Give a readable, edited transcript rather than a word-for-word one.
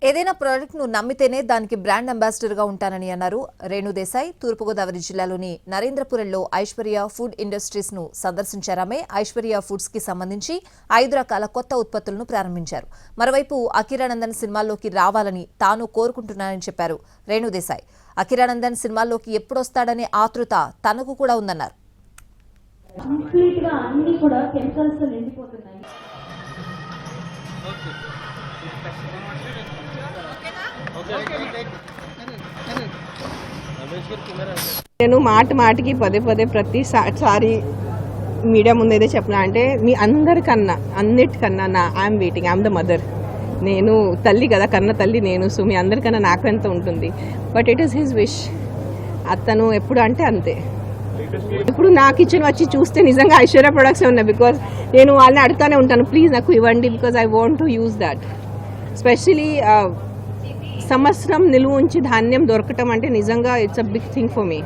ఏదైనా ప్రాడక్ట్ను నమ్మితేనే దానికి బ్రాండ్ అంబాసిడర్గా ఉంటానని అన్నారు రేణు దేశాయ్. తూర్పుగోదావరి జిల్లాలోని నరేంద్రపురంలో ఐశ్వర్య ఫుడ్ ఇండస్ట్రీస్ను సందర్శించారామె. ఐశ్వర్య ఫుడ్స్కి సంబంధించి 5 రకాల కొత్త ఉత్పత్తులను ప్రారంభించారు. మరోవైపు అకిరానందన్ సినిమాల్లోకి రావాలని తాను కోరుకుంటున్నానని చెప్పారు రేణు దేశాయ్. అకిరానందన్ సినిమాల్లోకి ఎప్పుడొస్తాడనే ఆతృత తనకు కూడా ఉందన్నారు. నేను మాటికి పదే ప్రతిసారి మీడియా ముందు ఏదో చెప్పినా అంటే మీ అందరికన్నా అన్నిటికన్నా I'm waiting, I'm the mother. నేను తల్లి కదా, కన్న తల్లి నేను. సో మీ అందరికన్నా నాకు ఎంత ఉంటుంది. But it is his wish. అతను ఎప్పుడు అంటే అంతే. ఇప్పుడు నా కిచెన్ వచ్చి చూస్తే నిజంగా ఐశ్వర్య ప్రొడక్ట్స్ ఉన్నాయి. బికాజ్ నేను వాళ్ళని అడుగుతూనే ఉంటాను, ప్లీజ్ నాకు ఇవ్వండి, because I want to use that. Specially సంవత్సరం నిలువ ఉంచి ధాన్యం దొరకటం అంటే నిజంగా it's a big thing for me.